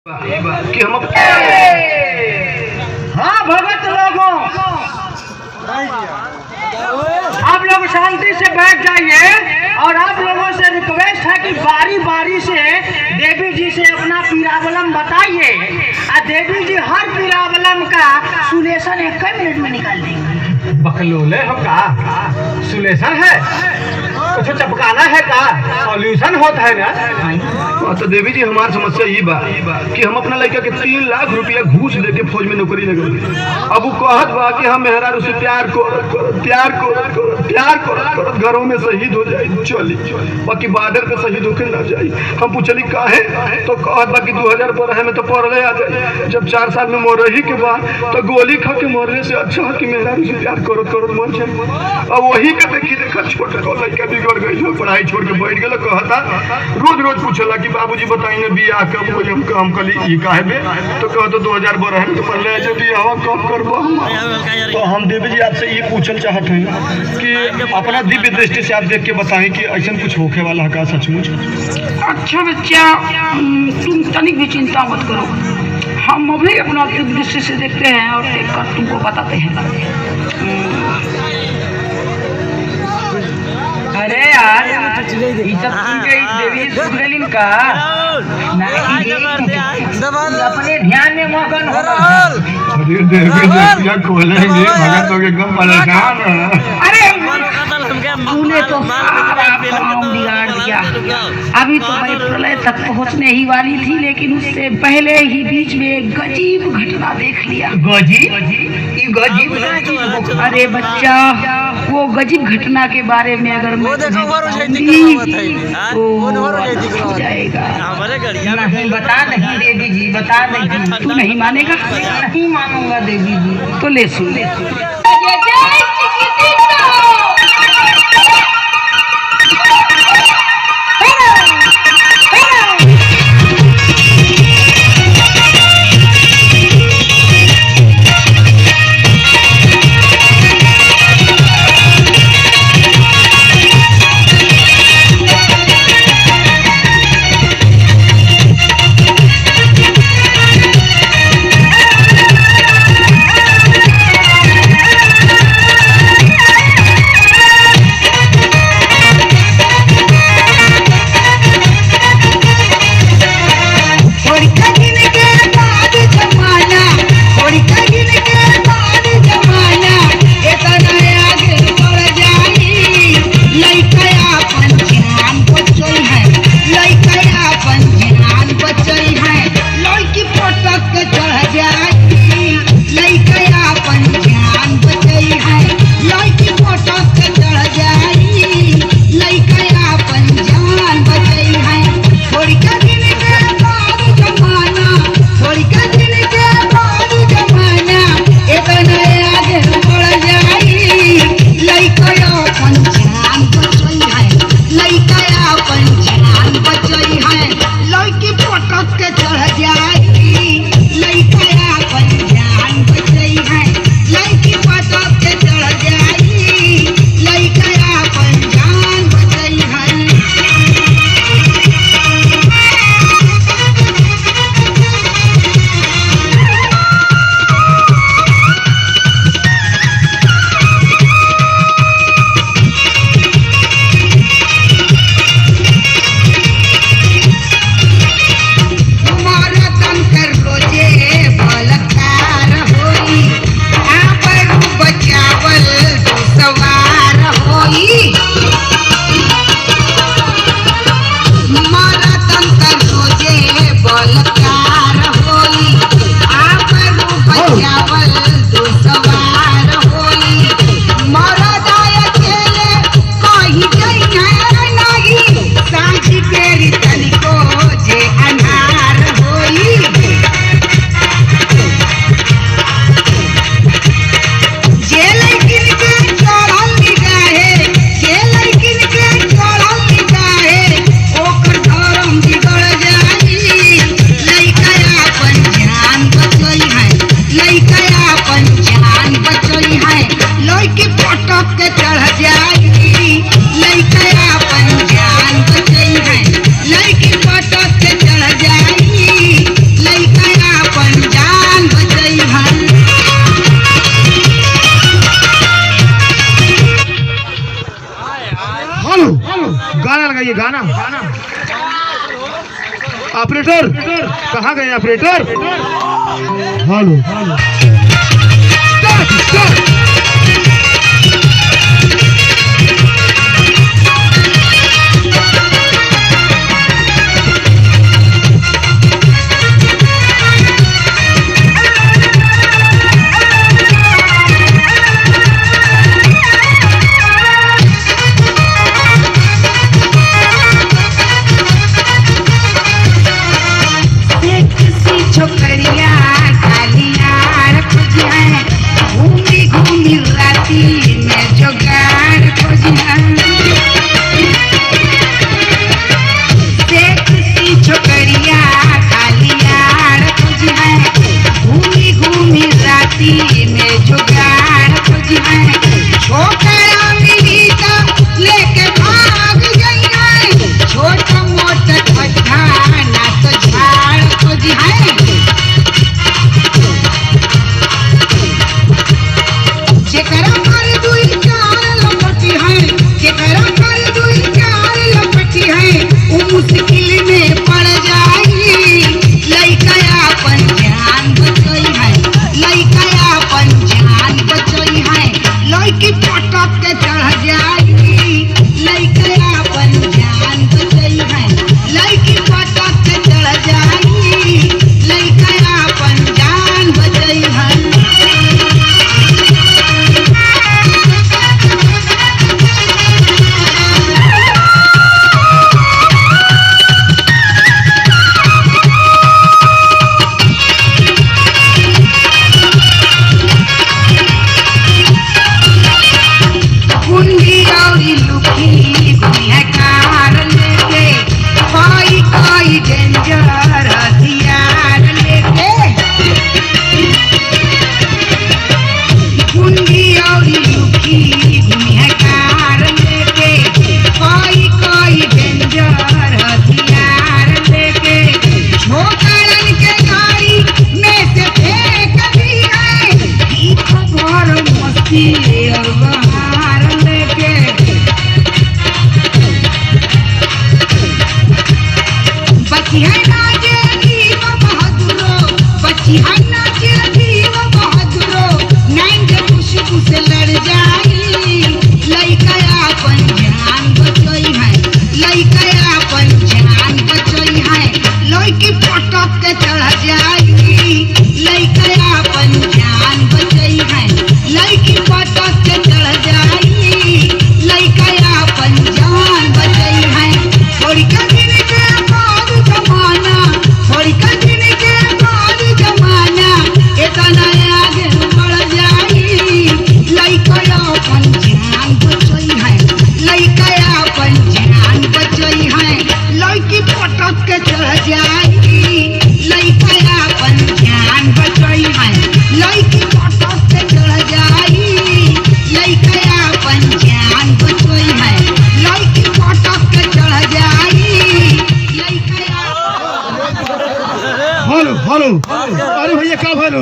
कि हम हाँ भगत लोगों, आप लोग शांति से बैठ जाइए और आप लोगों से रिक्वेस्ट है कि बारी बारी से देवी जी से अपना पीरावलम बताइए और देवी जी हर पीरावलम का सुलेशन 1 मिनट में निकाल देंगे। बकलोले हम का सुलेशन है, कुछ चपकाना है का सॉल्यूशन होता है ना। तो देवी जी हमारी समस्या ये बा कि हम अपना लड़का के 3 लाख रुपया घूस दे के फौज में नौकरी लगे। अब वो कहत बा कि हम मेहरा से प्यार को घरों में शहीद हो जाए चली, बाकी बॉर्डर पे शहीद होके ना जाए। हम पूछली काहे, तो कहत बा कि 2012 में तो पढ़ले आ जाए, जब 4 साल में मरही के बाद तो गोली खा के मरने से अच्छा है कि मेहरा से प्यार करो मन जाए। अब वही के देखा छोटा लड़का बिगड़ गई, पढ़ाई छोड़ के बैठ गया। कहता रोज पूछला कि बाबूजी बताई ना बियाह कब हो, हम कली ई काहे बे, तो कहतो 2012 में तो पढ़ले आ जाए, बियाह कब करबो। तो हम देवी जी आपसे ये पूछल चाहते हैं कि अपना दिव्य दृष्टि से आप देख के बताएं कि ऐसा कुछ होके वाला है का सचमुच। अच्छा बच्चा, तुम तनिक भी चिंता मत करो, हम अभी अपना दिव्य दृष्टि से देखते हैं और देख कर तुमको बताते हैं। अरे यार देवी सुगलिन का अपने ध्यान में मगन हो। अरे देवी खोलेंगे भगत लोग एकदम परेशान है। अरे तूने तो सारा काम बिगाड़ दिया। अभी तो मैं प्रलय तक पहुंचने ही वाली थी, लेकिन उससे पहले ही बीच में एक गजीब घटना देख लिया। गजीब? अरे बच्चा, वो गजीब घटना के बारे में अगर मैं हो जाएगा। नहीं बता नहीं देवी जी, बता नहीं। तू नहीं मानेगा? नहीं मानूंगा देवी जी। तो ले सुन। ये गाना। ऑपरेटर कहाँ गए ऑपरेटर? हेलो छोकरिया कालिया खोजिया घूमी घूमी राती में जोगाड़ खोजिया सेक्सी छोकरिया कालिया खोजिया घूमी घूमी राती में जोगाड़ खोजिया छोकरा मिली तो लेके भाग जाइए छोटा मोटा खड्डा ना तो झाड़ खोजिया जेकरा पर दुई चार लपटी है जेकरा पर दुई चार लपटी है वो मुश्किल में पड़ जाई लइका अपन जान बचई है लइका अपन जान बचई है लइकी पटक के चढ़ जाई लइका अपन जान बचई है लइकी पटक के चढ़ जाई लइका अपन जान बचई है। हेलो अरे भैया क्या भलो